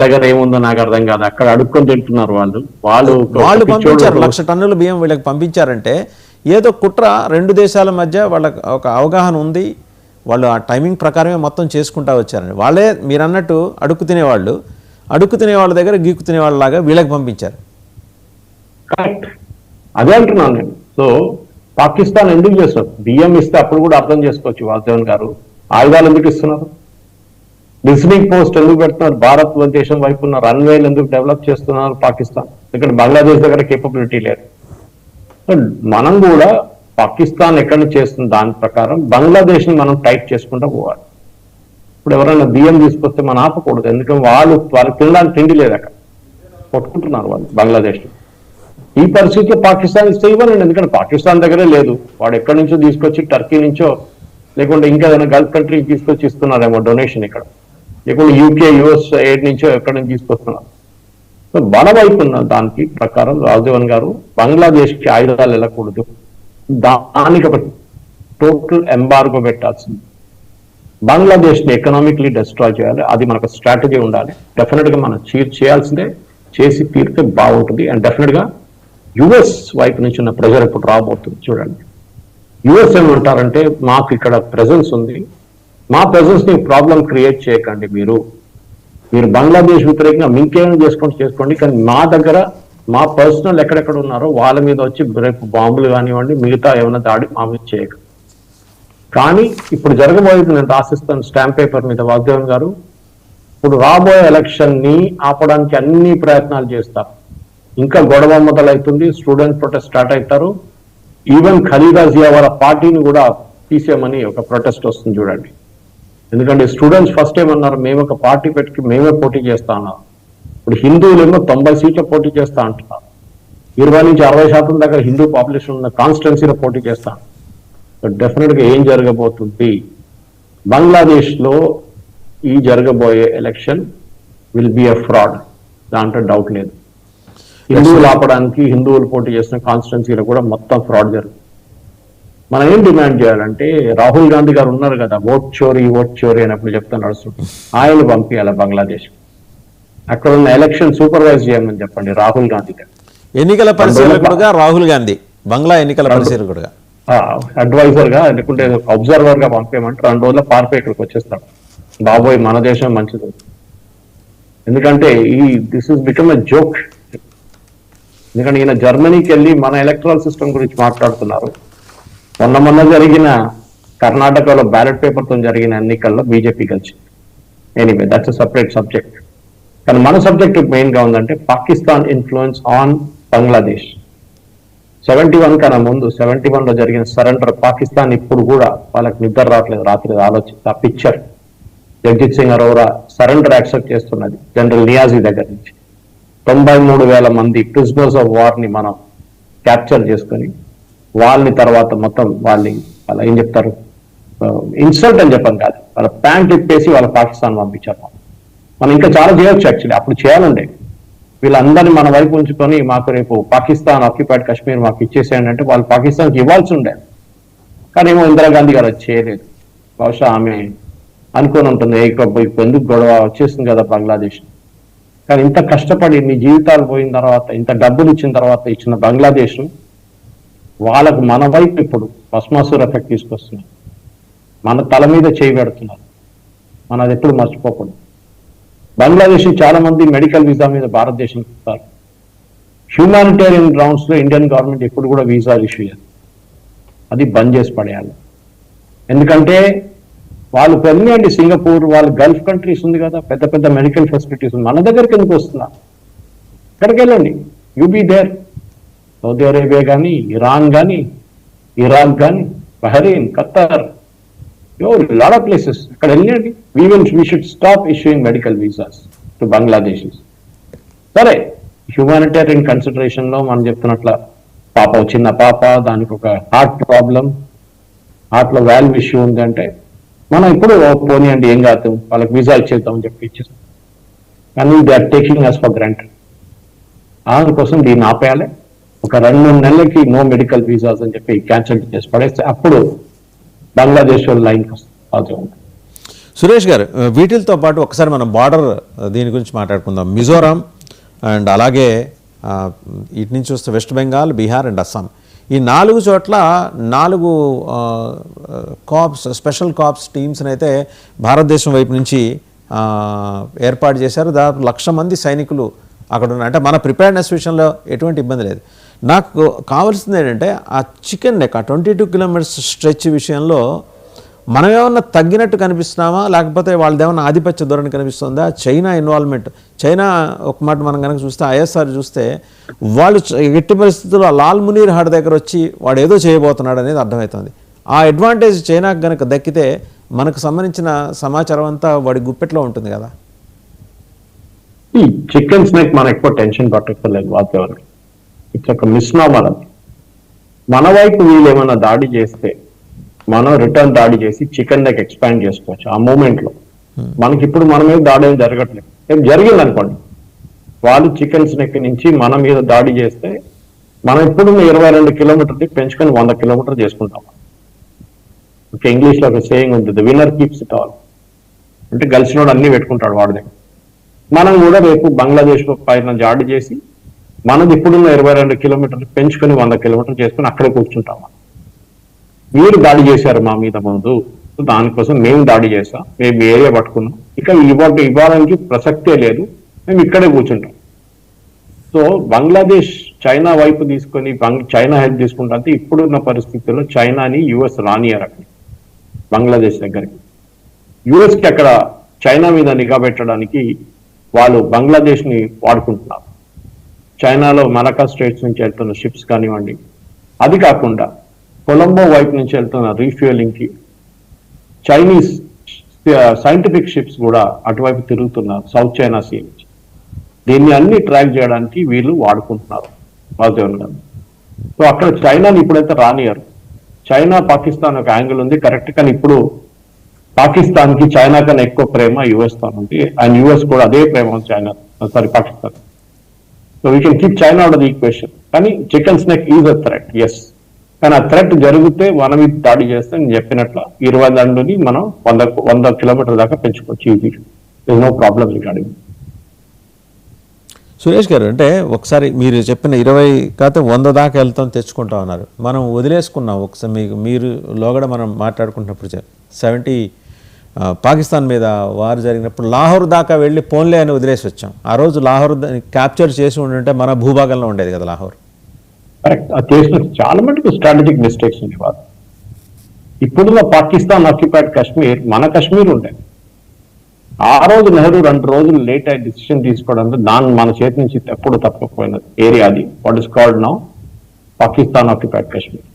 దగ్గర ఏముందో నాకు అర్థం కాదు. అక్కడ అడుక్కొని తింటున్నారు వాళ్ళు. వాళ్ళు పంపించారు 1,00,000 టన్నుల బియ్యం వీళ్ళకి పంపించారంటే ఏదో కుట్ర, రెండు దేశాల మధ్య వాళ్ళకి ఒక అవగాహన ఉంది, వాళ్ళు ఆ టైమింగ్ ప్రకారమే మొత్తం చేసుకుంటా వచ్చారండి. వాళ్ళే మీరు అన్నట్టు అడుక్కు తినే వాళ్ళ దగ్గర గీక్కు తినే వాళ్ళలాగా వీళ్ళకి పంపించారు. కరెక్ట్, అదే అంటున్నాను నేను. సో పాకిస్తాన్ ఎందుకు చేస్తారు? బియ్యం ఇస్తే అప్పుడు కూడా అర్థం చేసుకోవచ్చు వాసుదేవన్ గారు, ఆయుధాలు ఎందుకు ఇస్తున్నారు? లిస్నింగ్ పోస్ట్ ఎందుకు పెడుతున్నారు? భారతదేశం వైపు ఉన్న రన్వేలు ఎందుకు డెవలప్ చేస్తున్నారు పాకిస్తాన్? ఇక్కడ బంగ్లాదేశ్ దగ్గర కేపబిలిటీ లేదు. మనం కూడా పాకిస్తాన్ ఎక్కడ చేస్తున్న దాని ప్రకారం బంగ్లాదేశ్ ని మనం టైప్ చేసుకుంటూ పోవాలి. ఇప్పుడు ఎవరైనా బియ్యం తీసుకొస్తే మనం ఆపకూడదు, ఎందుకంటే వాళ్ళకి తినడానికి తిండి లేదు, అక్కడ కొట్టుకుంటున్నారు వాళ్ళు బంగ్లాదేశ్. ఈ పరిస్థితిలో పాకిస్తాన్ ఇస్తే ఇవ్వనండి, ఎందుకంటే పాకిస్తాన్ దగ్గరే లేదు. వాడు ఎక్కడి నుంచో తీసుకొచ్చి టర్కీ నుంచో లేకుంటే ఇంకా ఏదైనా గల్ఫ్ కంట్రీకి తీసుకొచ్చి ఇస్తున్నారేమో డొనేషన్, ఇక్కడ లేకుంటే యూకే యుఎస్ ఎయిడ్ నుంచో ఎక్కడి నుంచి తీసుకొస్తున్నారు. సో మన వైపు ఉన్న దానికి ప్రకారం రాజీవన్ గారు బంగ్లాదేశ్కి ఆయుధాలు వెళ్ళకూడదు, దానికి ఒక టోటల్ ఎంబార్గో పెట్టాల్సింది. బంగ్లాదేశ్ ని ఎకనామిక్లీ డిస్ట్రాయ్ చేయాలి, అది మనకు స్ట్రాటజీ ఉండాలి. డెఫినెట్ గా మనం చేయాల్సిందే, చేసి తీరితే బాగుంటుంది. అండ్ డెఫినెట్ గా యుఎస్ వైపు నుంచి ఉన్న ప్రెజర్ ఇప్పుడు రాబోతుంది. చూడండి, యుఎస్ ఏమంటారంటే మాకు ఇక్కడ ప్రెజెన్స్ ఉంది, మా ప్రెజెన్స్ ని ప్రాబ్లం క్రియేట్ చేయకండి, మీరు బంగ్లాదేశ్ వ్యతిరేకంగా మీకేమైనా చేసుకోండి, కానీ మా దగ్గర మా పర్సనల్ ఎక్కడెక్కడ ఉన్నారో వాళ్ళ మీద వచ్చి రేపు బాంబులు కానివ్వండి మిగతా ఏమైనా దాడి మా మీద చేయకండి. కానీ ఇప్పుడు జరగబోయేది నేను రాసిస్తాను స్టాంప్ పేపర్ మీద వాగ్దేవన్ గారు, ఇప్పుడు రాబోయే ఎలక్షన్ ని ఆపడానికి అన్ని ప్రయత్నాలు చేస్తారు. ఇంకా గొడవ మొదలవుతుంది, స్టూడెంట్ ప్రొటెస్ట్ స్టార్ట్ అవుతారు. ఈవెన్ ఖలీదా జియా వాళ్ళ పార్టీని కూడా తీసేయమని ఒక ప్రొటెస్ట్ వస్తుంది చూడండి. ఎందుకంటే స్టూడెంట్స్ ఫస్ట్ ఏమన్నారు, మేము ఒక పార్టీ పెట్టి మేమే పోటీ చేస్తా అన్నారు. ఇప్పుడు హిందువులేమో 90 సీట్ల పోటీ చేస్తా అంటున్నారు. 20 నుంచి 60% దగ్గర హిందూ పాపులేషన్ ఉన్న కాన్స్టిట్యున్సీలో పోటీ చేస్తా. డెఫినెట్ గా ఏం జరగబోతుంది, బంగ్లాదేశ్ లో ఈ జరగబోయే election will be a fraud, దాంట్లో డౌట్ లేదు. హిందువులు ఆపడానికి హిందువులు పోటీ చేసిన కాన్స్టిట్యున్సీలో కూడా మొత్తం ఫ్రాడ్ జరుగుతుంది. మనం ఏం డిమాండ్ చేయాలంటే, రాహుల్ గాంధీ గారు ఉన్నారు కదా, ఓట్ చోరీ అన్నప్పుడు చెప్తా నడుస్తుంది, ఆయన పంపించాలి బంగ్లాదేశ్. అక్కడ ఉన్న ఎలక్షన్ సూపర్వైజ్ చేయమని చెప్పండి రాహుల్ గాంధీ గారు. ఎన్నికల పరిశీలకుడుగా రాహుల్ గాంధీ, బంగ్లా ఎన్నికల పరిశీలకుడుగా, అడ్వైజర్ గా లేకుంటే అబ్జర్వర్ గా పంపేయమంటే 2 రోజుల్లో పారిపోయి ఇక్కడికి వచ్చేస్తాడు. బాబోయ్ మన దేశం మంచిది, ఎందుకంటే this is become a joke. ఎందుకంటే ఈయన జర్మనీకి వెళ్ళి మన ఎలక్ట్రల్ సిస్టమ్ గురించి మాట్లాడుతున్నారు. మొన్న జరిగిన కర్ణాటకలో బ్యాలెట్ పేపర్ తో జరిగిన ఎన్నికల్లో బీజేపీ గెలిచింది. Anyway that's separate subject. కానీ మన సబ్జెక్ట్ మెయిన్ గా ఉందంటే పాకిస్తాన్ ఇన్ఫ్లుయెన్స్ ఆన్ బంగ్లాదేశ్. 71 కన్నా ముందు 71 లో జరిగిన సరెండర్ పాకిస్తాన్ ఇప్పుడు కూడా వాళ్ళకి నిద్ర రావట్లేదు, రాత్రి ఆలోచిస్తే ఆ picture Jagjit Singh Arora surrender accept చేస్తున్నది జనరల్ నియాజీ దగ్గర నుంచి. 93,000 మంది ప్రిజనర్స్ ఆఫ్ వార్ ని మనం క్యాప్చర్ చేసుకొని వాళ్ళని తర్వాత మొత్తం వాళ్ళ ఏం చెప్తారు, ఇన్సల్ట్ అని చెప్పాను కాదు, వాళ్ళ ప్యాంట్ ఇప్పేసి వాళ్ళ పాకిస్తాన్ పంపించారు. మనం ఇంకా చాలా చేయొచ్చు యాక్చువల్లీ, అప్పుడు చేయాలండి. వీళ్ళందరినీ మన వైపు ఉంచుకొని మాకు రేపు పాకిస్తాన్ ఆక్యుపైడ్ కాశ్మీర్ మాకు ఇచ్చేసేయండి అంటే వాళ్ళు పాకిస్తాన్కి ఇవ్వాల్సి ఉండే. కానీ ఏమో ఇందిరాగాంధీ గారు అది చేయలేదు. బహుశా ఆమె అనుకుని ఉంటుంది, ఇప్పుడు ఎందుకు గొడవ వచ్చేసింది కదా బంగ్లాదేశ్. కానీ ఇంత కష్టపడి మీ జీవితాలు పోయిన తర్వాత, ఇంత డబ్బులు ఇచ్చిన తర్వాత ఇచ్చిన బంగ్లాదేశ్ వాళ్ళకు మన వైపు ఇప్పుడు భస్మాసుర ఎఫెక్ట్ తీసుకొస్తున్నారు, మన తల మీద చేయి పెడుతున్నారు. మనం అది ఎప్పుడు మర్చిపోకూడదు. బంగ్లాదేశ్ చాలా మంది మెడికల్ వీసా మీద భారతదేశం ఇస్తారు. హ్యూమానిటేరియన్ గ్రౌండ్స్ లో ఇండియన్ గవర్నమెంట్ ఎప్పుడు కూడా వీసాలు ఇష్యూ చేయాలి, అది బంద్ చేసి పడేయాలి. ఎందుకంటే వాళ్ళు పెరిగినండి సింగపూర్, వాళ్ళు గల్ఫ్ కంట్రీస్ ఉంది కదా, పెద్ద పెద్ద మెడికల్ ఫెసిలిటీస్ ఉంది. మన దగ్గరికి ఎందుకు వస్తున్నారు? ఇక్కడికి వెళ్ళండి, you be there. Saudi Arabia కానీ, ఇరాన్ కానీ, ఇరాక్ కానీ, Bahrain, Qatar, lot of places అక్కడ వెళ్ళండి. We should stop issuing medical visas to Bangladesh. సరే, హ్యూమానిటేరియన్ కన్సిడరేషన్ లో మనం చెప్తున్నట్ల చిన్న పాప, దానికి ఒక హార్ట్ ప్రాబ్లం, హార్ట్ లో వాల్వ్ ఇష్యూ ఉంది అంటే మనం ఇప్పుడు పోనీయండి ఏం కాదు, వాళ్ళకి వీసా ఇచ్చేద్దామని చెప్పి ఇచ్చేస్తాం. కానీ they are taking us for granted. అందుకోసం దీన్ని ఆపేయాలి. ఒక 2-3 నెలలకి నో మెడికల్ వీసాస్ అని చెప్పి క్యాన్సిల్ చేసి పడేస్తే అప్పుడు బంగ్లాదేశ్ లైన్కి వస్తుంది. సురేష్ గారు, వీటితో పాటు ఒకసారి మనం బార్డర్ దీని గురించి మాట్లాడుకుందాం. మిజోరాం అండ్ అలాగే ఇటు నుంచి వస్తే వెస్ట్ బెంగాల్, బీహార్ అండ్ అస్సాం, ఈ 4 చోట్ల 4 కాప్స్, స్పెషల్ కాప్స్ టీమ్స్ని అయితే భారతదేశం వైపు నుంచి ఏర్పాటు చేశారు. దాదాపు 1,00,000 మంది సైనికులు అక్కడ ఉన్నారు. అంటే మన ప్రిపేర్నెస్ విషయంలో ఎటువంటి ఇబ్బంది లేదు. నాకు కావాల్సింది ఏంటంటే ఆ చికెన్ నెక్, ఆ 22 కిలోమీటర్స్ స్ట్రెచ్ విషయంలో మనం ఏమన్నా తగ్గినట్టు కనిపిస్తున్నామా, లేకపోతే వాళ్ళది ఏమన్నా ఆధిపత్య ధోరణి కనిపిస్తుందా? చైనా ఇన్వాల్వ్మెంట్, చైనా ఒక మాట మనం కనుక చూస్తే, ఐఎస్ఆర్ చూస్తే వాళ్ళు ఎట్టి పరిస్థితుల్లో లాల్ మునీర్ హాడ్ దగ్గర వచ్చి వాడు ఏదో చేయబోతున్నాడు అనేది అర్థమవుతుంది. ఆ అడ్వాంటేజ్ చైనాకు కనుక దక్కితే మనకు సంబంధించిన సమాచారం అంతా వాడి గుప్పెట్లో ఉంటుంది కదా. ఈ చికెన్ స్నేక్ మనం ఎక్కువ టెన్షన్ పట్టక్కర్లేదు వాతావరణం. ఇట్స్ ఒక మిస్నామర్. అది మన వైపు వీళ్ళు ఏమైనా దాడి చేస్తే మనం రిటర్న్ దాడి చేసి చికెన్ నెక్ ఎక్స్పాండ్ చేసుకోవచ్చు. ఆ మూమెంట్ లో మనకి ఇప్పుడు మన మీద దాడి ఏం జరగట్లేదు. ఏం జరిగింది అనుకోండి, వాళ్ళు చికెన్ స్నేక్ నుంచి మన మీద దాడి చేస్తే మనం ఇప్పుడు 22 కిలోమీటర్ని పెంచుకొని 100 కిలోమీటర్ చేసుకుంటాం. ఓకే, ఇంగ్లీష్ లో ఒక సేయింగ్ ఉంది, the winner keeps it all. అంటే గెలిచినోడు అన్ని పెట్టుకుంటాడు వాడి దగ్గర. మనం కూడా రేపు బంగ్లాదేశ్ పైన దాడి చేసి మనది ఇప్పుడున్న 22 కిలోమీటర్లు పెంచుకొని 100 కిలోమీటర్లు చేసుకుని అక్కడే కూర్చుంటాం. మీరు దాడి చేశారు మా మీద ముందు, దానికోసం మేము దాడి చేస్తాం, మేము ఏరియా పట్టుకున్నాం, ఇక ఇవ్వడానికి ప్రసక్తే లేదు, మేము ఇక్కడే కూర్చుంటాం. సో బంగ్లాదేశ్ చైనా వైపు తీసుకొని చైనా హెల్ప్ తీసుకుంటే ఇప్పుడున్న పరిస్థితుల్లో చైనాని యుఎస్ రానియర్ అక్కడ బంగ్లాదేశ్ దగ్గరికి. యుఎస్కి అక్కడ చైనా మీద నిఘా పెట్టడానికి వాళ్ళు బంగ్లాదేశ్ ని వాడుకుంటున్నారు. చైనాలో మలకా స్ట్రేట్స్ నుంచి వెళ్తున్న షిప్స్ కానివ్వండి, అది కాకుండా కొలంబో వైపు నుంచి వెళ్తున్న రీఫ్యూయలింగ్ కి చైనీస్ సైంటిఫిక్ షిప్స్ కూడా అటువైపు తిరుగుతున్నారు సౌత్ చైనా సీ నుంచి. దీన్ని అన్ని ట్రాక్ చేయడానికి వీళ్ళు వాడుకుంటున్నారు వాసుదేవన్ గారు. సో అక్కడ చైనాని ఇప్పుడైతే రానియరు. చైనా పాకిస్తాన్ ఒక యాంగిల్ ఉంది కరెక్ట్, కానీ ఇప్పుడు పాకిస్తాన్ కి చైనా కన్నా ఎక్కువ ప్రేమ యుఎస్ తో ఉంది, అండ్ యుఎస్ కూడా అదే ప్రేమ China Pakistan. So we can keep China out of the equation. కానీ chicken snake is a threat, yes. కానీ ఆ థ్రెట్ జరిగితే మనం ఇది దాడి చేస్తే నేను చెప్పినట్లు 22 మనం 100 కిలోమీటర్ల దాకా పెంచుకోవచ్చు. ఇది నో ప్రాబ్లం రిగార్డింగ్. సురేష్ గారు, అంటే ఒకసారి మీరు చెప్పిన 20 కాకపోతే 100 దాకా వెళ్తాం తెచ్చుకుంటా ఉన్నారు. మనం వదిలేసుకున్నాం ఒకసారి, మీరు లోగడ మనం మాట్లాడుకుంటున్నప్పుడు 70 పాకిస్తాన్ మీద వారు జరిగినప్పుడు లాహోర్ దాకా వెళ్ళి పోన్లే అని వదిలేసి వచ్చాం. ఆ రోజు లాహోర్ క్యాప్చర్ చేసి ఉంటే మన భూభాగంలో ఉండేది కదా లాహోర్. కరెక్ట్, అది చేసిన చాలా మటుకు స్ట్రాటజిక్ మిస్టేక్స్ ఉంది వాళ్ళు. ఇప్పుడున్న పాకిస్తాన్ ఆక్యుపైడ్ కాశ్మీర్ మన కాశ్మీర్ ఉండేది. ఆ రోజు నెహ్రూ 2 రోజులు లేట్ అయ్యి డిసిషన్ తీసుకోవడంతో దాన్ని మన చేతి నుంచి ఎప్పుడు తప్పకపోయిన ఏరియా అది. What is called now Pakistan occupied Kashmir.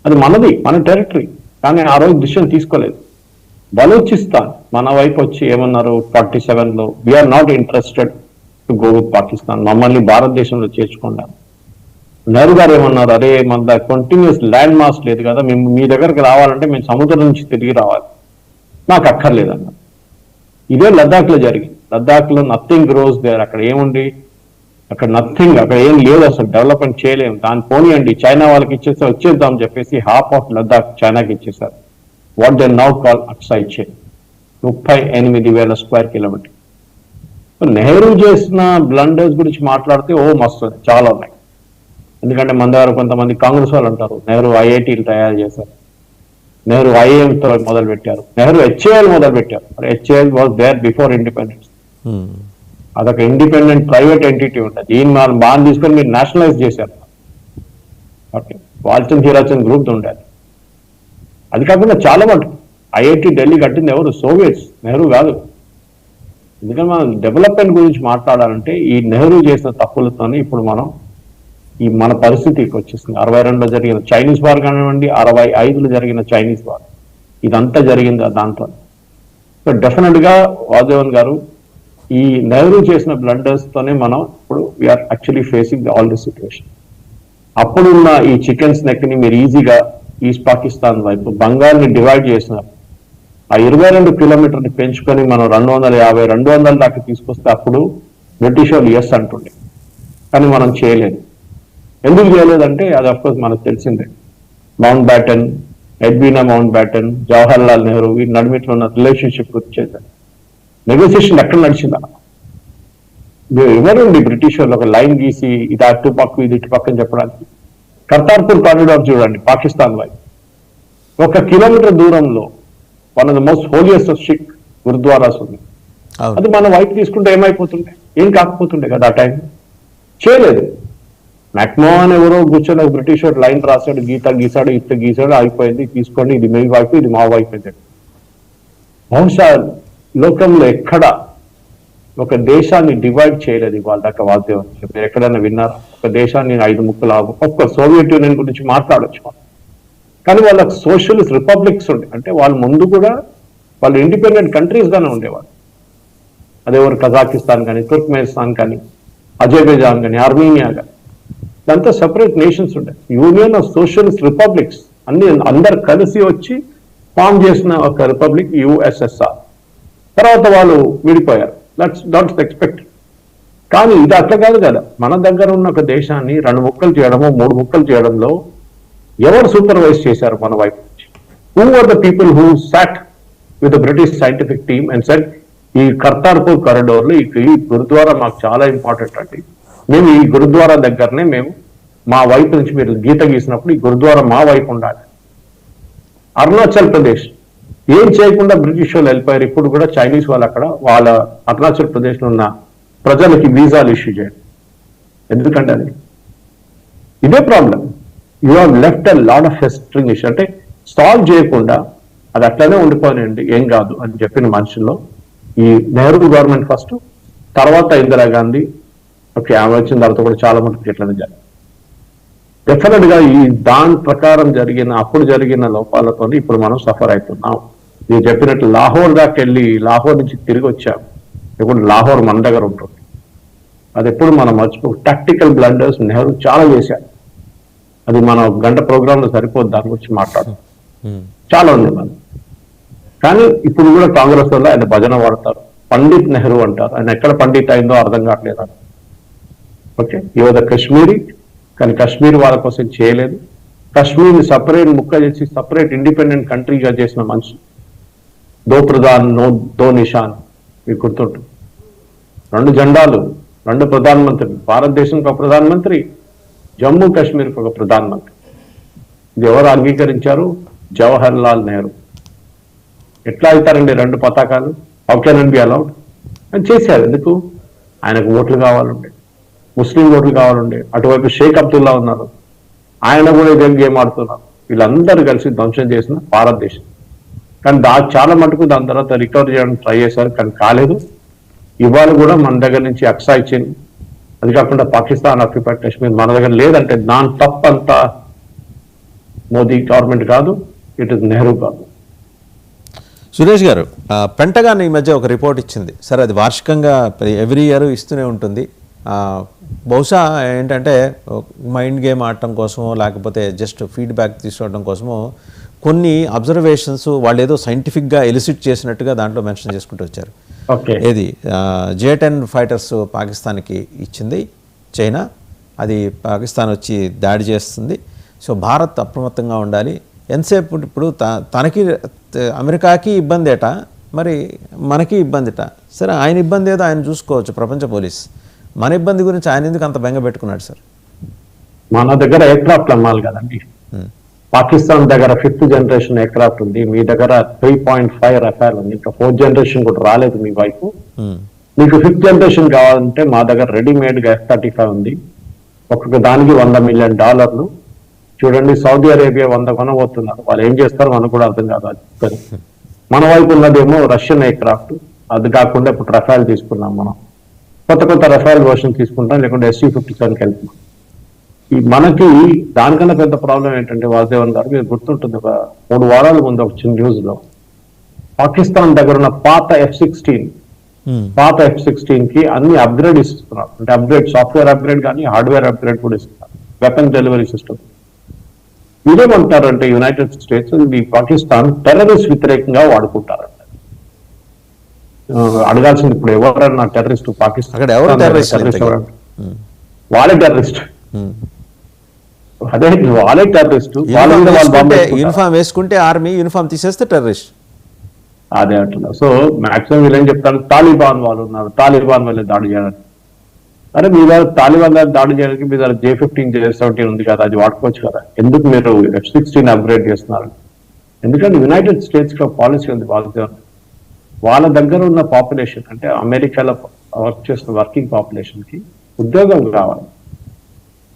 అది మనది, మన టెరిటరీ. కానీ ఆ రోజు డిసిషన్ తీసుకోలేదు. బలూచిస్తాన్ మన వైపు వచ్చి ఏమన్నారు 47లో, we are not interested to go with Pakistan, మమ్మల్ని భారతదేశంలో చేర్చుకున్నారు. నెహ్రూ గారు ఏమన్నారు, అరే మన కంటిన్యూస్ ల్యాండ్ మాస్ లేదు కదా, మేము మీ దగ్గరికి రావాలంటే మేము సముద్రం నుంచి తిరిగి రావాలి, నాకు అక్కర్లేదన్నారు. ఇదే లద్దాఖ్ లో జరిగింది. లద్దాఖ్ లో నథింగ్ గ్రోస్ దేర్. అక్కడ ఏముంది, అక్కడ నథింగ్, అక్కడ ఏం లేదు, అసలు డెవలప్మెంట్ చేయలేము. దాన్ని పోనీయండి చైనా వాళ్ళకి ఇచ్చేస్తే వచ్చేద్దాం చెప్పేసి హాఫ్ ఆఫ్ లద్దాఖ్ చైనాకి ఇచ్చేసారు. What they now call Aksai Chin, 38,000 square kilometer. Nehru చేసిన బ్లండర్స్ గురించి మాట్లాడితే మస్తు చాలా ఉన్నాయి. ఎందుకంటే మన దగ్గర కొంతమంది కాంగ్రెస్ వాళ్ళు అంటారు నెహ్రూ ఐఐటీలు తయారు చేశారు, నెహ్రూ ఐఐఎంతో మొదలు పెట్టారు, నెహ్రూ హెచ్ఏఎల్ మొదలు పెట్టారు. HAL was there before independence. అదొక ఇండిపెండెంట్ ప్రైవేట్ ఎంటిటీ ఉంటుంది. దీన్ని మనం బాగా తీసుకొని మీరు నేషనలైజ్ చేశారు. ఓకే, వాల్చంద్ హీరాచంద్ గ్రూప్ ఉండేది. అది కాకుండా చాలా మటుకు ఐఐటి ఢిల్లీ కట్టింది ఎవరు, సోవియట్స్, నెహ్రూ కాదు. ఎందుకంటే మనం డెవలప్మెంట్ గురించి మాట్లాడాలంటే ఈ నెహ్రూ చేసిన తప్పులతోనే ఇప్పుడు మనం మన పరిస్థితికి వచ్చేసింది. 62లో జరిగిన చైనీస్ వార్ కానివ్వండి, 65లో జరిగిన చైనీస్ వార్, ఇదంతా జరిగింది దాంట్లో. సో డెఫినెట్ గా వాసుదేవన్ గారు, ఈ నెహ్రూ చేసిన బ్లండర్స్ తోనే మనం ఇప్పుడు we're actually facing all the situation. అప్పుడున్న ఈ చికెన్ స్నెక్ ని మీరు ఈజీగా ఈస్ట్ పాకిస్తాన్ వైపు బంగాల్ని డివైడ్ చేసినారు. ఆ 22 కిలోమీటర్ని పెంచుకొని మనం 250, 200 దాకా తీసుకొస్తే అప్పుడు బ్రిటిష్ వాళ్ళు ఎస్ అంటుండే. కానీ మనం చేయలేదు. ఎందుకు చేయలేదంటే అది అఫ్కోర్స్ మనకు తెలిసిందే. Mount baton, Edwina mount baton, Jawaharlal Nehru వీరి నడుమిట్లో ఉన్న రిలేషన్షిప్ గురించి చేశారు. నెగోసియేషన్ ఎక్కడ నడిచిందా? ఎవరండి బ్రిటిష్ వాళ్ళు ఒక లైన్ గీసి ఇది అటు పక్క ఇది ఇటు పక్కన చెప్పడానికి? కర్తార్పూర్ కారిడార్ చూడండి, పాకిస్తాన్ వైపు 1 కిలోమీటర్ దూరంలో one of the most holiest of Sikh gurdwaras ఉంది. అది మన వైపు తీసుకుంటే ఏమైపోతుండే, ఏం కాకపోతుండే కదా ఆ టైం. చేయలేదు. మ్యాక్మోహన్ ఎవరో కూర్చొని బ్రిటిష్ వాడు లైన్ రాశాడు, గీసాడు, ఇట్ట గీసాడు, అయిపోయింది, తీసుకోండి, ఇది మీ వైపు ఇది మా వైపు అయితే. బహుశా లోకంలో ఎక్కడ ఒక దేశాన్ని డివైడ్ చేయలేదు ఇవాళ దాకా వాద్యం. మీరు ఎక్కడైనా విన్నారా? ఒక దేశాన్ని 5 ముక్కలు ఒక్క సోవియట్ యూనియన్ గురించి మాట్లాడొచ్చు, కానీ వాళ్ళకి సోషలిస్ట్ రిపబ్లిక్స్ ఉండే, అంటే వాళ్ళ ముందు కూడా వాళ్ళు ఇండిపెండెంట్ కంట్రీస్ గానే ఉండేవాళ్ళు. అదేవారు కజాకిస్తాన్ కానీ, తుర్క్మెనిస్తాన్ కానీ, అజర్బైజాన్ కానీ, ఆర్మీనియా కానీ, దాంతో సెపరేట్ నేషన్స్ ఉండే. యూనియన్ ఆఫ్ సోషలిస్ట్ రిపబ్లిక్స్ అందరు కలిసి వచ్చి ఫామ్ చేసిన ఒక రిపబ్లిక్ యుఎస్ఎస్ఆర్. తర్వాత వాళ్ళు విడిపోయారు. That's expected. కానీ ఇది అట్లా కాదు కదా. మన దగ్గర ఉన్న ఒక దేశాన్ని 2 ముక్కలు చేయడమో 3 ముక్కలు చేయడంలో ఎవరు సూపర్వైజ్ చేశారు మన వైపు నుంచి? Who are the people who sat with the British scientific team and said ఈ కర్తార్పూర్ కారిడోర్లో ఈ గురుద్వారా మాకు చాలా ఇంపార్టెంట్ అండి, మేము ఈ గురుద్వారా దగ్గరనే మేము మా వైపు నుంచి మీరు గీత గీసినప్పుడు ఈ గురుద్వారా మా వైపు ఉండాలి. అరుణాచల్ ప్రదేశ్ ఏం చేయకుండా బ్రిటిష్ వాళ్ళు వెళ్ళిపోయారు. ఇప్పుడు కూడా చైనీస్ వాళ్ళు అక్కడ వాళ్ళ అరుణాచల్ ప్రదేశ్ లో ఉన్న ప్రజలకి వీసాలు ఇష్యూ చేయండి. ఎందుకంటే అది ఇదే problem. You have left a lot of restriction, అంటే సాల్వ్ చేయకుండా అది అట్లనే ఉండిపోయినండి, ఏం కాదు అని చెప్పిన మనుషుల్లో ఈ నెహ్రూ గవర్నమెంట్ ఫస్ట్, తర్వాత ఇందిరాగాంధీ, ఓకే ఆమె వచ్చిన తర్వాత కూడా చాలా మందికి ఎట్లనే జరిగింది. డెఫినెట్ గా ఈ దాని ప్రకారం అప్పుడు జరిగిన లోపాలతో ఇప్పుడు మనం సఫర్ అవుతున్నాం. నేను చెప్పినట్టు లాహోర్ దాకా వెళ్ళి లాహోర్ నుంచి తిరిగి వచ్చాం. ఇప్పుడు లాహోర్ మన దగ్గర ఉంటుంది. అది ఎప్పుడు మనం మర్చిపో. టాక్టికల్ బ్లండర్స్ నెహ్రూ చాలా చేశారు. అది మన గంట ప్రోగ్రామ్ లో సరిపోదు దాని గురించి మాట్లాడడం, చాలా ఉంది మనం. కానీ ఇప్పుడు కూడా కాంగ్రెస్ వల్ల ఆయన భజన వాడతారు, పండిత్ నెహ్రూ అంటారు. ఆయన ఎక్కడ పండిత్ అయిందో అర్థం కావట్లేదు. ఓకే, యువత కశ్మీరీ, కానీ కశ్మీర్ వాళ్ళ కోసం చేయలేదు. కశ్మీర్ని సపరేట్ ముక్క చేసి సపరేట్ ఇండిపెండెంట్ కంట్రీగా చేసిన మనిషి. దో ప్రధాన్ దో నిషాన్, మీకు గుర్తుంటుంది. 2 జెండాలు, 2 ప్రధానమంత్రులు, భారతదేశానికి ఒక ప్రధానమంత్రి, జమ్మూ కాశ్మీర్కి ఒక ప్రధానమంత్రి. ఇది ఎవరు అంగీకరించారు? జవహర్ లాల్ నెహ్రూ. ఎట్లా అవుతారండి 2 పతాకాలు? How can it be allowed అని చేశారు. ఎందుకు? ఆయనకు ఓట్లు కావాలండి, ముస్లిం ఓట్లు కావాలండి. అటువైపు షేక్ అబ్దుల్లా ఉన్నారు, ఆయన కూడా ఇదేం గేమ్ ఆడుతున్నారు. వీళ్ళందరూ కలిసి ధ్వంసం చేసిన భారతదేశం. కానీ చాలా మటుకు దాని తర్వాత రికవర్ చేయడానికి ట్రై చేశారు, కానీ కాలేదు. ఇవాళ కూడా మన దగ్గర నుంచి అక్సాయ్ చిన్, అది కాకుండా పాకిస్తాన్ ఆక్యుపైడ్ కాశ్మీర్ మన దగ్గర లేదంటే దాని తప్పంతా మోదీ గవర్నమెంట్ కాదు, ఇట్ ఇస్ నెహ్రూ కాదు. సురేష్ గారు, పెంటగాన్ ఈ మధ్య ఒక రిపోర్ట్ ఇచ్చింది. సరే, అది వార్షికంగా ఎవ్రీ ఇయర్ ఇస్తూనే ఉంటుంది. బహుశా ఏంటంటే మైండ్ గేమ్ ఆడటం కోసమో లేకపోతే జస్ట్ ఫీడ్బ్యాక్ తీసుకోవడం కోసమో కొన్ని అబ్జర్వేషన్స్ వాళ్ళు ఏదో సైంటిఫిక్గా ఎలిసిట్ చేసినట్టుగా దాంట్లో మెన్షన్ చేసుకుంటూ వచ్చారు. ఏది J-10 ఫైటర్స్ పాకిస్తాన్కి ఇచ్చింది చైనా, అది పాకిస్తాన్ వచ్చి దాడి చేస్తుంది. సో భారత్ అప్రమత్తంగా ఉండాలి. ఎంతసేపు ఇప్పుడు తనకి అమెరికాకి ఇబ్బంది ఏట, మరి మనకి ఇబ్బందిట. సరే, ఆయన ఇబ్బంది ఏదో ఆయన చూసుకోవచ్చు, ప్రపంచ పోలీస్. మన ఇబ్బంది గురించి ఆయన ఎందుకు అంత బెంగ పెట్టుకున్నాడు సార్? మన దగ్గర ఎయిర్క్రాఫ్ట్ అమ్మాలి కదండి. పాకిస్తాన్ దగ్గర 5th జనరేషన్ ఎయిర్క్రాఫ్ట్ ఉంది, మీ దగ్గర 3.5 రఫాల్ ఉంది. ఇంకా 4th జనరేషన్ కూడా రాలేదు మీ వైపు. మీకు 5th జనరేషన్ కావాలంటే మా దగ్గర రెడీమేడ్ గా F-35 ఉంది. ఒక్కొక్క దానికి $100 మిలియన్. చూడండి, సౌదీ అరేబియా 100 కొనబోతున్నారు. వాళ్ళు ఏం చేస్తారో మనకు కూడా అర్థం కాదు. మన వైపు ఉన్నదేమో రష్యన్ ఎయిర్క్రాఫ్ట్. అది కాకుండా ఇప్పుడు రఫాల్ తీసుకున్నాం మనం. కొత్త రఫాల్ వర్షన్ తీసుకుంటాం, లేకుంటే SU-57కి వెళ్తున్నాం. ఈ మనకి దానికన్నా పెద్ద ప్రాబ్లం ఏంటంటే వాసుదేవన్ గారు, మీరు గుర్తుంటుంది, ఒక 3 వారాల ముందు ఒక చిన్న న్యూస్ లో పాకిస్తాన్ దగ్గర ఉన్న పాత F-16 కి అన్ని అప్గ్రేడ్ ఇస్తున్నారు. అంటే అప్గ్రేడ్, సాఫ్ట్వేర్ అప్గ్రేడ్ కానీ హార్డ్వేర్ అప్గ్రేడ్ కూడా ఇస్తున్నారు. Weapon delivery system. ఇదేమంటారంటే యునైటెడ్ స్టేట్స్ ఈ పాకిస్తాన్ టెర్రరిస్ట్ వ్యతిరేకంగా వాడుకుంటారంట. అడగాల్సింది ఇప్పుడు ఎవరన్నా టెర్రరిస్ట్ పాకిస్తాన్? వాళ్ళే టెర్రరిస్ట్. అదే వాళ్ళే టెర్రరిస్ట్, వాళ్ళ మీద వాళ్ళు బాంబు వేసుకుంటారు. యూనిఫామ్ వేసుకుంటే ఆర్మీ, యూనిఫామ్ తీసేస్తే టెర్రరిస్ట్. అదే అంటున్నారు. సో మాక్సిమం వీళ్ళు ఏం చెప్తారు, తాలిబాన్ వాళ్ళు ఉన్నారు, తాలిబాన్ వాళ్ళే దాడి చేయడానికి. అరే మీ దగ్గర తాలిబాన్ దగ్గర దాడి చేయడానికి మీ దగ్గర J-15 J-17 ఉంది కదా, అది వాడుకోవచ్చు కదా, ఎందుకు మీరు F-16 అప్గ్రేడ్ చేస్తున్నారు? ఎందుకంటే యునైటెడ్ స్టేట్స్ లో పాలసీ ఉంది వాళ్ళ దగ్గర ఉన్న పాపులేషన్ అంటే అమెరికాలో వర్క్ చేస్తున్న వర్కింగ్ పాపులేషన్ కి ఉద్యోగం కావాలి.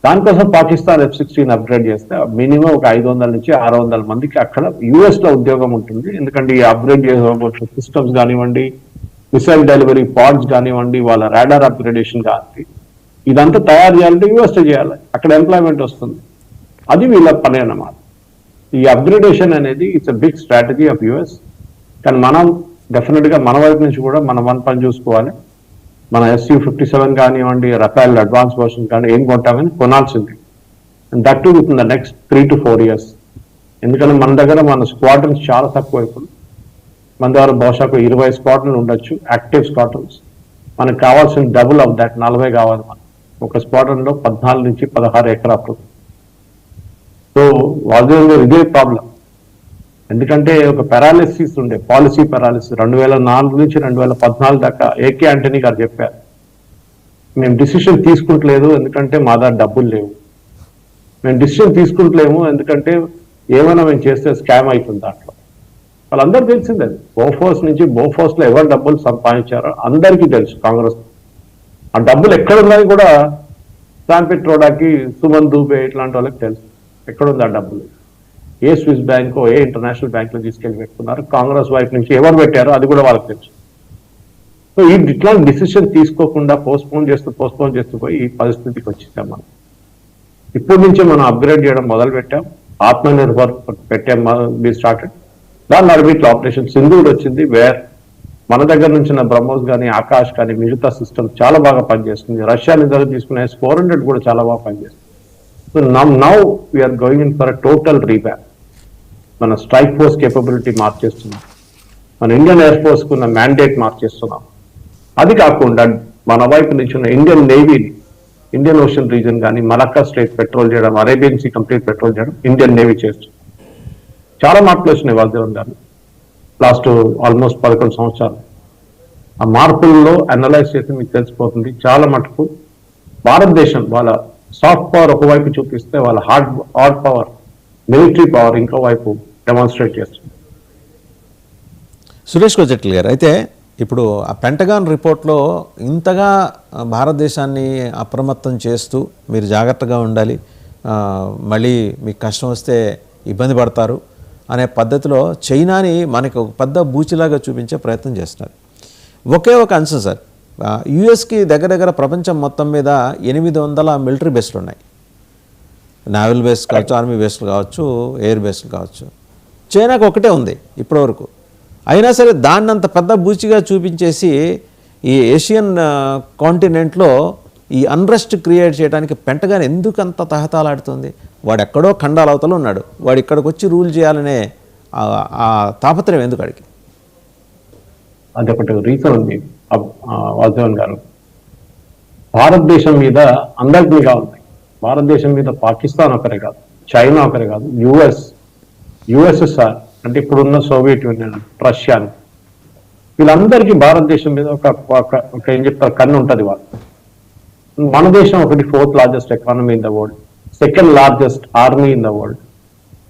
దానికోసం పాకిస్తాన్ F-16 అప్గ్రేడ్ చేస్తే మినిమం ఒక 500 నుంచి 600 మందికి అక్కడ US లో ఉద్యోగం ఉంటుంది. ఎందుకంటే ఈ అప్గ్రేడ్ చేసిన సిస్టమ్స్ కానివ్వండి, మిసైల్ డెలివరీ పాడ్స్ కానివ్వండి, వాళ్ళ రాడార్ అప్గ్రేడేషన్ కానివ్వండి, ఇదంతా తయారు చేయాలంటే US లో చేయాలి, అక్కడ ఎంప్లాయ్మెంట్ వస్తుంది. అది వీళ్ళ పని అన్నమాట. ఈ అప్గ్రేడేషన్ అనేది it's big strategy of US. కానీ మనం డెఫినెట్ గా మన వైపు నుంచి కూడా మనం మన పని చూసుకోవాలి. మన Su-57 కానివ్వండి, రఫేల్ అడ్వాన్స్ వర్షన్ కానీ ఏం కొంటామని కొనాల్సింది. And that to with in the next 3 to 4 years. ఎందుకంటే మన దగ్గర మన స్క్వాడ్రన్స్ చాలా తక్కువ ఇప్పుడు. మన దగ్గర బహుశా 20 స్క్వాడ్రన్లు ఉండొచ్చు, యాక్టివ్ స్క్వాడ్రన్స్. మనకు కావాల్సిన డబుల్ ఆఫ్ దాట్ 40 కావాలి మనకు. ఒక స్క్వాడ్రన్ లో 14 నుంచి 16 ఎకరాలు. సో వాస్తవంగా ఇదే ప్రాబ్లం. ఎందుకంటే ఒక పారాలిసిస్ ఉండే, పాలసీ పారాలిసిస్ 2004 నుంచి 2014 దాకా AK ఆంటనీ గారు చెప్పారు, మేము డిసిషన్ తీసుకుంటలేదు ఎందుకంటే మా దగ్గర డబ్బులు లేవు, మేము డిసిషన్ తీసుకుంటలేము ఎందుకంటే ఏమైనా మేము చేస్తే స్కామ్ అవుతుంది దాంట్లో. వాళ్ళందరూ తెలిసింది అది. బోఫోర్స్ నుంచి బోఫోర్స్ లో ఎవరు డబ్బులు సంపాదించారో అందరికీ తెలుసు కాంగ్రెస్. ఆ డబ్బులు ఎక్కడ ఉన్నాయి కూడా శామ్ పిట్రోడాకి, సుమన్ దూబే ఇట్లాంటి వాళ్ళకి తెలుసు ఎక్కడుంది ఆ డబ్బులు. ఏ స్విస్ బ్యాంకో ఏ ఇంటర్నేషనల్ బ్యాంక్ లో తీసుకెళ్లి పెట్టుకున్నారు, కాంగ్రెస్ వైపు నుంచి ఎవరు పెట్టారో అది కూడా వాళ్ళకి తెలుసు. సో ఇట్లాంటి డిసిషన్ తీసుకోకుండా పోస్ట్పోన్ చేస్తూ పోయి ఈ పరిస్థితికి వచ్చేసాం మనం. ఇప్పటి నుంచే మనం అప్గ్రేడ్ చేయడం మొదలు పెట్టాం, ఆత్మనిర్భర్ పెట్టాం, బీ స్టార్టెడ్. దాని నడిమిట్లో ఆపరేషన్ సింధూర్ వచ్చింది, వేర్ మన దగ్గర నుంచి బ్రహ్మోస్ కానీ ఆకాష్ కానీ మిగతా సిస్టమ్ చాలా బాగా పనిచేస్తుంది. రష్యా దగ్గర తీసుకునే S-400 కూడా చాలా బాగా పనిచేస్తుంది. So now we are going in for a total reback. మన స్ట్రైక్ ఫోర్స్ కేపబిలిటీ మార్చేస్తున్నాం, మన ఇండియన్ ఎయిర్ ఫోర్స్ కు ఉన్న మ్యాండేట్ మార్చేస్తున్నాం. అది కాకుండా మన వైపు నుంచి ఉన్న ఇండియన్ నేవీని, ఇండియన్ ఓషన్ రీజన్ కానీ మలక్కా స్ట్రైట్ పెట్రోల్ చేయడం, అరేబియన్ సీ కంప్లీట్ పెట్రోల్ చేయడం ఇండియన్ నేవీ చేస్తుంది. చాలా మార్పులు వచ్చినాయి వాసుదేవన్ గారు లాస్ట్ ఆల్మోస్ట్ 11 సంవత్సరాలు. ఆ మార్పుల్లో అనలైజ్ చేసి మీకు తెలిసిపోతుంది చాలా మటుకు భారతదేశం వాళ్ళ సాఫ్ట్ పవర్ ఒకవైపు చూపిస్తే వాళ్ళ హార్డ్ పవర్, మిలిటరీ పవర్ ఇంకో వైపు డెమాన్స్ట్రేట్ చేస్తుంది. సురేష్ కొజెట్ల గారు, అయితే ఇప్పుడు ఆ పెంటగాన్ రిపోర్ట్లో ఇంతగా భారతదేశాన్ని అప్రమత్తం చేస్తూ మీరు జాగ్రత్తగా ఉండాలి, మళ్ళీ మీకు కష్టం వస్తే ఇబ్బంది పడతారు అనే పద్ధతిలో చైనాని మనకి ఒక పెద్ద బూచిలాగా చూపించే ప్రయత్నం చేస్తున్నారు. ఒకే ఒక అంశం సార్, యుఎస్కి దగ్గర ప్రపంచం మొత్తం మీద 800 మిలిటరీ బేస్లు ఉన్నాయి. నావల్ బేస్ కావచ్చు, ఆర్మీ బేస్లు కావచ్చు, ఎయిర్ బేస్లు కావచ్చు. చైనాకు ఒకటే ఉంది ఇప్పటివరకు. అయినా సరే దాన్ని అంత పెద్ద బూచిగా చూపించేసి ఈ ఏషియన్ కాంటినెంట్లో ఈ అన్రెస్ట్ క్రియేట్ చేయడానికి పెంటగాన్ ఎందుకు అంత తహతాలాడుతుంది? వాడు ఎక్కడో ఖండాల అవతల ఉన్నాడు, వాడు ఇక్కడికి వచ్చి రూల్ చేయాలనే ఆ తాపత్రయం ఎందుకు అడిగి? అదొకటి రీజన్ ఉంది వాసుదేవన్ గారు. భారతదేశం మీద అందరి మీద ఉంది. భారతదేశం మీద పాకిస్తాన్ ఒకరే కాదు, చైనా ఒకరే కాదు, యుఎస్ఎస్ఆర్ అంటే ఇప్పుడున్న సోవియట్ యూనియన్, రష్యా, వీళ్ళందరికీ భారతదేశం మీద ఒక ఏం చెప్తారు కన్ను ఉంటుంది వాళ్ళు. మన దేశం ఒకటి 4th largest economy in the world, 2nd largest army in the world.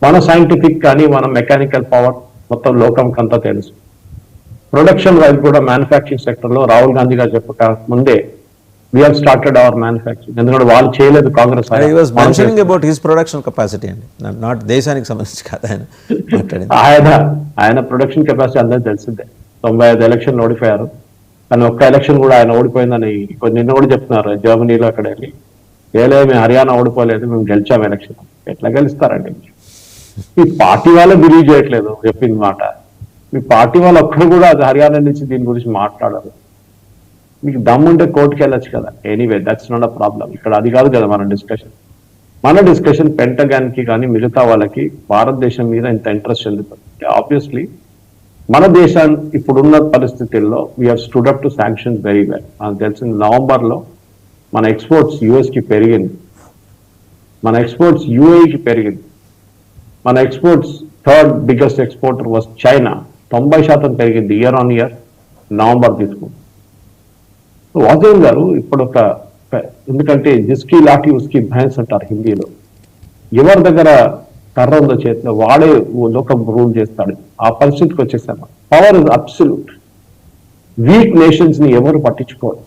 మన సైంటిఫిక్ కానీ మన మెకానికల్ పవర్ మొత్తం లోకంకంతా తెలుసు. ప్రొడక్షన్ వైపు కూడా మ్యానుఫ్యాక్చరింగ్ సెక్టర్ లో రాహుల్ గాంధీ గారు చెప్పక ముందే we have started our manufacturing. ఎందుకంటే వాళ్ళు చేయలేదు Congress. He was mentioning about his production capacity అండి, నాట్ దేశానికి సంబంధించి కాదు ఆయన మాట్లాడింది. ఆయన ప్రొడక్షన్ కెపాసిటీ అందరికీ తెలిసిందే. 95 ఎలక్షన్ ఓడిపోయారు, కానీ ఒక్క ఎలక్షన్ కూడా ఆయన ఓడిపోయిందని నిన్న కూడా చెప్తున్నారు జర్మనీలో. అక్కడ వెళ్ళి మేము హర్యానా ఓడిపోలేదు, మేము గెలిచాం ఎలక్షన్. ఎట్లా గెలుస్తారండి? ఈ పార్టీ వాళ్ళే బిలీవ్ చేయట్లేదు చెప్పింది మాట. మీ పార్టీ వాళ్ళు ఒక్కరు కూడా అది హర్యానా నుంచి దీని గురించి మాట్లాడరు. మీకు దమ్ముంటే కోర్టుకి వెళ్ళొచ్చు కదా. Anyway that's not a problem. ఇక్కడ అది కాదు కదా మన డిస్కషన్. మన డిస్కషన్ పెంటగాన్ కి కానీ మిగతా వాళ్ళకి భారతదేశం మీద ఇంత ఇంట్రెస్ట్ చెందుతుంది. ఆబ్వియస్లీ మన దేశాన్ని ఇప్పుడున్న పరిస్థితుల్లో we have stood up to sanctions very well. నాకు తెలిసిన నవంబర్లో మన ఎక్స్పోర్ట్స్ యుఎస్ కి పెరిగింది. మన ఎక్స్పోర్ట్స్ యూఏఈకి పెరిగింది. మన exports third biggest exporter was China, 90% పెరిగింది ఇయర్ ఆన్ ఇయర్ నవంబర్ తీసుకుంది. వాసుదేవన్ గారు ఇప్పుడు ఎందుకంటే జిస్కి లాఠీ ఉస్కి భైన్స్ అంటారు హిందీలో, ఎవరి దగ్గర కర్ర ఉందో చేతిలో వాడే లోకం రూల్ చేస్తాడు. ఆ పరిస్థితికి వచ్చేసాము. Power is absolute. Week nations ని ఎవరు పట్టించుకోరు.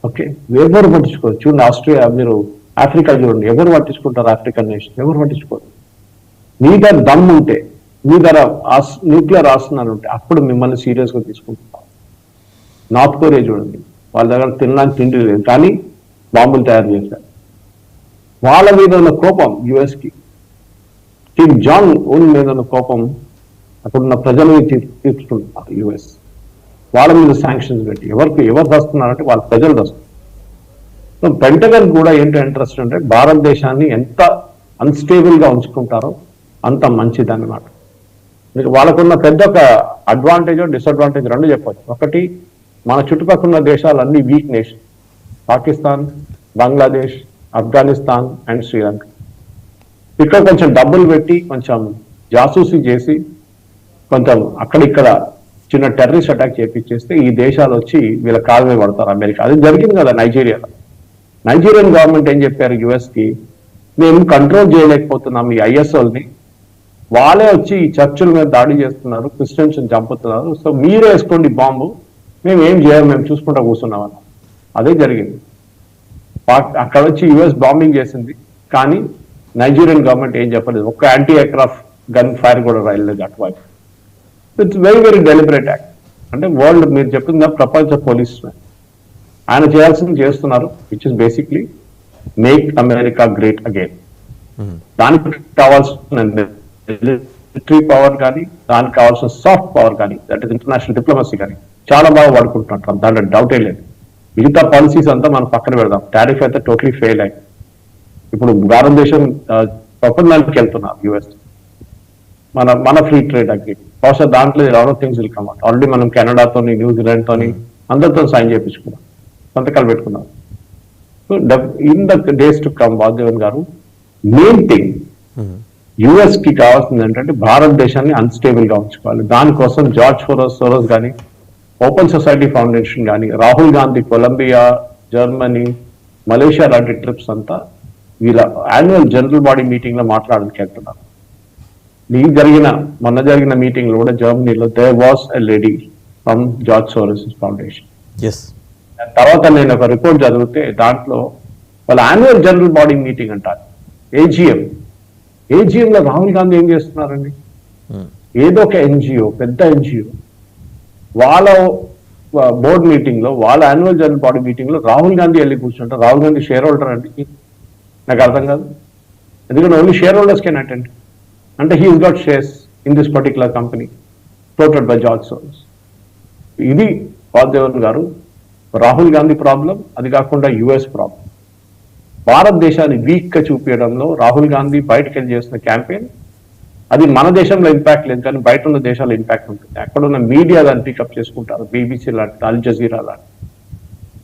ఓకే, ఎవరు పట్టించుకోరు. చూడండి ఆస్ట్రేలియా, మీరు ఆఫ్రికా చూడండి, ఎవరు పట్టించుకుంటారు? ఆఫ్రికన్ నేషన్ ఎవరు పట్టించుకోరు. మీ దగ్గర దమ్ ఉంటే, మీ దగ్గర న్యూక్లియర్ ఆర్సనల్ ఉంటే అప్పుడు మిమ్మల్ని సీరియస్ గా తీసుకుంటారు. నార్త్ కొరియా చూడండి, వాళ్ళ దగ్గర తినడానికి తిండి లేదు కానీ బాంబులు తయారు చేశారు. వాళ్ళ మీద ఉన్న కోపం యుఎస్ కి, కిమ్ జాంగ్ ఉన్ మీద ఉన్న కోపం అక్కడున్న ప్రజలు తీర్చుకుంటున్నారు యుఎస్. వాళ్ళ మీద శాంక్షన్స్ పెట్టి ఎవరు వస్తున్నారంటే వాళ్ళ ప్రజలు వస్తున్నారు. సో పెంటగన్ కూడా ఏంటో ఇంట్రెస్ట్ అంటే భారతదేశాన్ని ఎంత అన్స్టేబుల్ గా ఉంచుకుంటారో అంత మంచిది అన్నమాట. వాళ్ళకున్న పెద్ద ఒక అడ్వాంటేజ్ డిసడ్వాంటేజ్ రెండు చెప్పచ్చు. ఒకటి, మన చుట్టుపక్కల ఉన్న దేశాలన్నీ week nation, Pakistan, Bangladesh, Afghanistan and Sri Lanka. ఇక్కడ కొంచెం డబ్బులు పెట్టి కొంచెం జాసూసీ చేసి కొంచెం అక్కడిక్కడ చిన్న టెర్రరిస్ట్ అటాక్ చేపించేస్తే ఈ దేశాలు వచ్చి వీళ్ళ కాలు మీద పడతారు. అమెరికా అది జరిగింది కదా నైజీరియాలో. నైజీరియన్ గవర్నమెంట్ ఏం చెప్పారు యుఎస్ కి, మేము కంట్రోల్ చేయలేకపోతున్నాం ఈ ఐఎస్ఓల్ని, వాళ్ళే వచ్చి ఈ చర్చిల మీద దాడి చేస్తున్నారు, క్రిస్టియన్స్ చంపుతున్నారు, సో మీరే వేసుకోండి బాంబు, మేము ఏం చేయాలి, మేము చూసుకుంటా కూర్చున్నామని. అదే జరిగింది. అక్కడ వచ్చి యుఎస్ బాంబింగ్ చేసింది కానీ నైజీరియన్ గవర్నమెంట్ ఏం చెప్పలేదు. ఒక్క యాంటీ ఎయిర్క్రాఫ్ట్ గన్ ఫైర్ కూడా రాయలేదు అటువైపు. It's very very deliberate act. అంటే వరల్డ్, మీరు చెప్పిందా ప్రపంచ పోలీస్ ఆయన చేయాల్సింది చేస్తున్నారు, which is basically make America great again. దానికి కావాల్సిన మిలిటరీ పవర్ కానీ, దానికి కావాల్సిన సాఫ్ట్ పవర్ కానీ, దట్ ఇస్ ఇంటర్నేషనల్ డిప్లొమసీ కానీ చాలా బాగా వాడుకుంటున్నట్టు దాంట్లో డౌటే లేదు. మిగతా పాలసీస్ అంతా మనం పక్కన పెడదాం. టారిఫ్ అయితే టోటలీ ఫెయిల్ అయింది. ఇప్పుడు భారతదేశం ప్రపంచానికి వెళ్తున్నారు యుఎస్, మన ఫ్రీ ట్రేడ్ అగ్రిమెంట్. బహుశా దాంట్లో lot of things will come out. Already మనం కెనడాతోని, న్యూజిలాండ్ తోని అందరితో సైన్ చేయించుకున్నాం, సంతకాలు పెట్టుకున్నాం. So in the days to come, Vasudevan గారు, మెయిన్ థింగ్ యుఎస్ కి కావాల్సింది ఏంటంటే భారతదేశాన్ని అన్స్టేబుల్ గా ఉంచుకోవాలి. దానికోసం జార్జ్ సోరోస్ కానీ, ఓపెన్ సొసైటీ ఫౌండేషన్ కానీ, Rahul Gandhi Colombia, Germany, Malaysia లాంటి ట్రిప్స్ అంతా వీళ్ళ యాన్యువల్ జనరల్ బాడీ మీటింగ్ లో మాట్లాడడానికి వెళ్తున్నారు. మొన్న జరిగిన మీటింగ్ లో కూడా జర్మనీలో there was a lady from George Soros foundation. తర్వాత నేను ఒక రిపోర్ట్ చదివితే దాంట్లో వాళ్ళ యాన్యువల్ జనరల్ బాడీ మీటింగ్ అంటారు, ఏజిఎం లో రాహుల్ గాంధీ ఏం చేస్తున్నారండి? ఏదో ఒక ఎన్జిఓ, పెద్ద ఎన్జిఓ వాళ్ళ బోర్డ్ మీటింగ్ లో, వాళ్ళ యాన్యువల్ జనరల్ బాడీ మీటింగ్ లో రాహుల్ గాంధీ వెళ్ళి కూర్చుంటారు. రాహుల్ గాంధీ షేర్ హోల్డర్ అండి, నాకు అర్థం కాదు. ఎందుకంటే only shareholders can attend. అంటే he's got shares in this particular company floated by George Soros. ఇది వాసుదేవన్ గారు రాహుల్ గాంధీ ప్రాబ్లం. అది కాకుండా యుఎస్ ప్రాబ్లం. భారతదేశాన్ని వీక్ గా చూపించడంలో రాహుల్ గాంధీ బయటకు వెళ్ళి చేస్తున్న క్యాంపెయిన్, అది మన దేశంలో ఇంపాక్ట్ లేదు కానీ బయట ఉన్న దేశాల్లో ఇంపాక్ట్ ఉంటుంది. అక్కడ ఉన్న మీడియా దాన్ని పికప్ చేసుకుంటారు, బీబీసీ లాంటి, అల్ జజీరా లాంటి.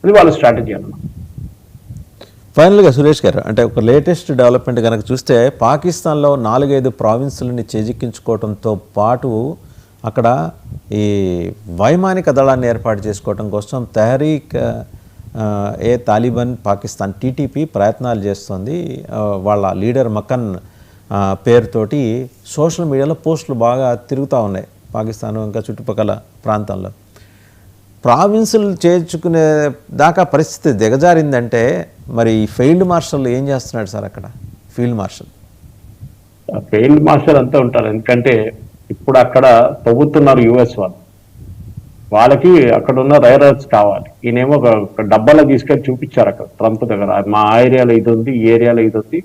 అది వాళ్ళ స్ట్రాటజీ అన్నమాట. ఫైనల్గా సురేష్ గారు, అంటే ఒక లేటెస్ట్ డెవలప్మెంట్ కనుక చూస్తే, పాకిస్తాన్లో 4-5 ప్రావిన్సులని చేజిక్కించుకోవడంతో పాటు అక్కడ ఈ వైమానిక దళాన్ని ఏర్పాటు చేసుకోవడం కోసం తెహరీక్ ఏ తాలిబాన్ పాకిస్తాన్ టీటీపీ ప్రయత్నాలు చేస్తుంది. వాళ్ళ లీడర్ మకన్ పేరుతోటి సోషల్ మీడియాలో పోస్టులు బాగా తిరుగుతూ ఉన్నాయి పాకిస్తాన్ ఇంకా చుట్టుపక్కల ప్రాంతాల్లో. ప్రావిన్సులు చేర్చుకునే దాకా పరిస్థితి దిగజారిందంటే మరి ఫీల్డ్ మార్షల్ ఏం చేస్తున్నాడు సార్ అక్కడ? ఫీల్డ్ మార్షల్ అంతా ఉంటారు. ఎందుకంటే ఇప్పుడు అక్కడ తవ్వుతున్నారు యుఎస్ వాళ్ళకి అక్కడ ఉన్న రైర్ ఎర్త్స్ కావాలి. ఈయనేమో ఒక డబ్బాలో తీసుకెళ్ళి చూపించారు అక్కడ ట్రంప్ దగ్గర, మా ఏరియాలో ఇది ఉంది, ఈ ఏరియాలో ఇది ఉంది,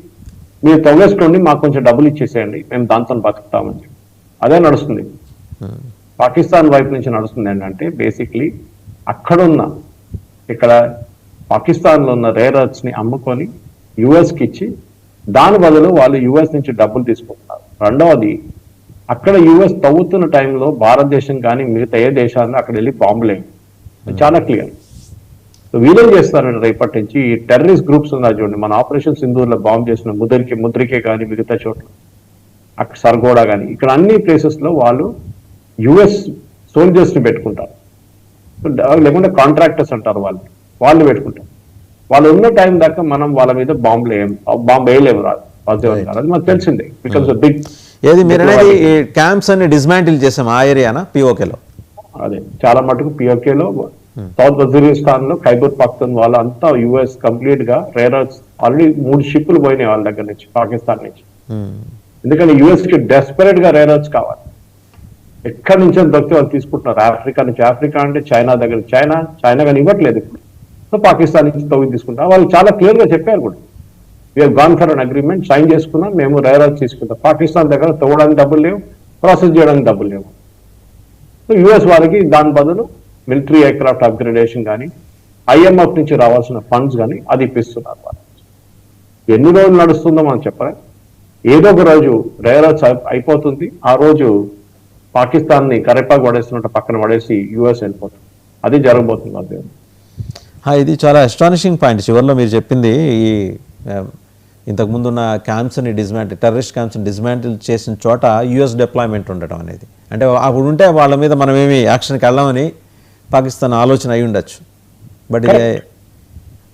మీరు తవ్వేసుకోండి, మాకు కొంచెం డబ్బులు ఇచ్చేసేయండి, మేము దాంతో బతుకుతామని చెప్పి. అదే నడుస్తుంది పాకిస్తాన్ వైపు నుంచి. నడుస్తుంది ఏంటంటే బేసిక్లీ అక్కడున్న, ఇక్కడ పాకిస్తాన్లో ఉన్న రేర్ ఎర్త్స్ ని అమ్ముకొని యుఎస్కి ఇచ్చి దాని బదులు వాళ్ళు యుఎస్ నుంచి డబ్బులు తీసుకుంటున్నారు. రెండవది, అక్కడ యుఎస్ తవ్వుతున్న టైంలో భారతదేశం కానీ మిగతా ఏ దేశాలను అక్కడ వెళ్ళి బాంబులేవు. చాలా క్లియర్. వీళ్ళేం చేస్తారంటే రేపటి నుంచి ఈ టెర్రరిస్ట్ గ్రూప్స్ ఉన్నాయి చూడండి, మన ఆపరేషన్ సింధూర్లో బాంబ్ చేసిన ముద్రికే కానీ మిగతా చోట్ల అక్కడ సర్గోడా కానీ ఇక్కడ అన్ని ప్లేసెస్ లో వాళ్ళు యుఎస్ సోల్జర్స్ ని పెట్టుకుంటారు, లేకుంటే కాంట్రాక్టర్స్ అంటారు వాళ్ళు పెట్టుకుంటారు. వాళ్ళు ఉన్న టైం దాకా మనం వాళ్ళ మీద బాంబు వేయలేము రాదు. అది మనకు తెలిసిందే. బికాస్ బిగ్ ఏది మీరు అనేది ఈ క్యాంప్స్ అన్ని డిస్మాంటిల్ చేసాం ఆ ఏరియానా పిఓకేలో? అదే చాలా మటుకు పిఓకేలో, సౌత్ వజీరిస్తాన్ లో, ఖైబర్ పాఖ్తూన్ వాళ్ళంతా యుఎస్ కంప్లీట్ గా రేర్ అర్త్స్ ఆల్రెడీ 3 షిప్పులు పోయినాయి వాళ్ళ దగ్గర నుంచి, పాకిస్తాన్ నుంచి. ఎందుకంటే యుఎస్ కి డెస్పరేట్ గా రేర్ అర్త్స్ కావాలి. ఎక్కడి నుంచి దొరికితే వాళ్ళు తీసుకుంటున్నారు. ఆఫ్రికా నుంచి, ఆఫ్రికా అంటే చైనా దగ్గర, చైనా కానీ ఇవ్వట్లేదు ఇప్పుడు. సో పాకిస్తాన్ నుంచి తవ్వి తీసుకుంటారు. వాళ్ళు చాలా క్లియర్ గా చెప్పారు కూడా, we're gone for an agreement, sign చేసుకున్నాం, మేము రేర్ అర్త్స్ తీసుకుంటాం. పాకిస్తాన్ దగ్గర తవ్వడానికి డబ్బులు లేవు, ప్రాసెస్ చేయడానికి డబ్బులు లేవు. సో యుఎస్ వాళ్ళకి దాని బదులు మిలిటరీ ఎయిర్క్రాఫ్ట్ అప్గ్రేడేషన్ కానీ, ఐఎంఎఫ్ నుంచి రావాల్సిన ఫండ్స్ కానీ అది ఇప్పిస్తున్నారు వాళ్ళు. ఎన్ని రోజులు నడుస్తుందో మనం చెప్పలేం. ఏదో ఒక రోజు రేర్ అర్త్స్ అయిపోతుంది. ఆ రోజు పాకిస్తాన్ ని కరెపాకు పడేస్తున్నట్టు పక్కన పడేసి యుఎస్ వెళ్ళిపోతుంది. అది జరగబోతుంది అదే. ఇది చాలా అస్టానిషింగ్ పాయింట్ చివరిలో మీరు చెప్పింది. ఈ ఇంతకుముందు ఉన్న క్యాంప్స్ని టెర్రరిస్ట్ క్యాంప్స్ని డిస్మాంటిల్ చేసిన చోట యుఎస్ డిప్లాయ్మెంట్ ఉండటం అనేది, అంటే అప్పుడు ఉంటే వాళ్ళ మీద మనం ఏమి యాక్షన్కి వెళ్ళామని పాకిస్తాన్ ఆలోచన అయి ఉండొచ్చు. బట్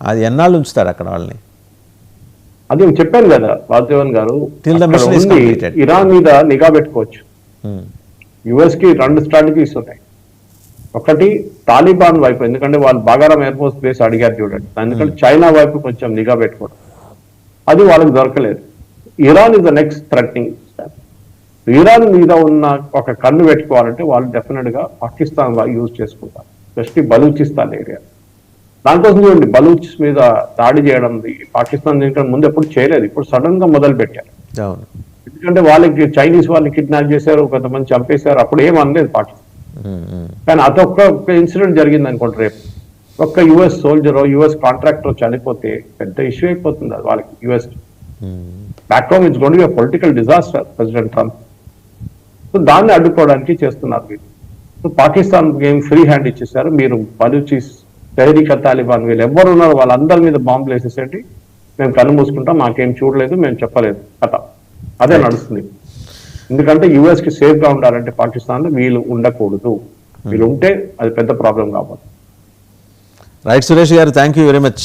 అది ఎన్నాళ్ళు ఉంచుతారు అక్కడ వాళ్ళని? అది చెప్పాను కదా వాసుదేవన్ గారు, ఇరాన్ మీద నిఘా పెట్టుకోవచ్చు. యుఎస్ కి 2 స్ట్రాటజీస్ ఉన్నాయి. ఒకటి తాలిబాన్ వైపు, ఎందుకంటే వాళ్ళు బాగారం ఎయిర్ ఫోర్స్ బేస్ అడిగారు చూడండి, ఎందుకంటే చైనా వైపు కొంచెం నిఘా పెట్టుకోవడం, అది వాళ్ళకి దొరకలేదు. Iran is the next threatening. Iran మీద ఉన్న ఒక కన్ను పెట్టుకోవాలంటే వాళ్ళు డెఫినెట్ గా పాకిస్తాన్ యూజ్ చేసుకుంటారు, ఎస్పెషల్లీ బలూచిస్తాన్ ఏరియా. దానికోసం చూడండి, బలూచ్ మీద దాడి చేయడం పాకిస్తాన్ దీనికంటే ముందు ఎప్పుడు చేయలేదు, ఇప్పుడు సడన్ గా మొదలు పెట్టారు. ఎందుకంటే వాళ్ళకి చైనీస్ వాళ్ళని కిడ్నాప్ చేశారు, కొంతమంది చంపేశారు, అప్పుడు ఏం అనలేదు పాకిస్తాన్. కానీ అదొక్క ఇన్సిడెంట్ జరిగింది అనుకోండి, రేపు ఒక్క యుఎస్ సోల్జర్, యుఎస్ కాంట్రాక్టర్ చనిపోతే పెద్ద ఇష్యూ అయిపోతుంది అది వాళ్ళకి. US back home it's going to be a political disaster president Trump. So దాన్ని అడ్డుకోవడానికి చేస్తున్నారు వీళ్ళు. సో పాకిస్తాన్ ఏం ఫ్రీ హ్యాండ్ ఇచ్చేసారు, మీరు బలూచిస్, తెహరీక్ తాలిబాన్ వీళ్ళు ఎవరు ఉన్నారో వాళ్ళందరి మీద బాంబులు వేసేసేయండి, మేము కన్ను మూసుకుంటాం, మాకేం చూడలేదు, మేము చెప్పలేదు కథ. అదే నడుస్తుంది. ఎందుకంటే యుఎస్ కి సేఫ్ గా ఉండాలంటే పాకిస్తాన్ లో వీళ్ళు ఉండకూడదు. వీళ్ళు ఉంటే అది పెద్ద ప్రాబ్లం కాబట్టి. రైట్ సురేష్ గారు, థ్యాంక్ యూ వెరీ మచ్.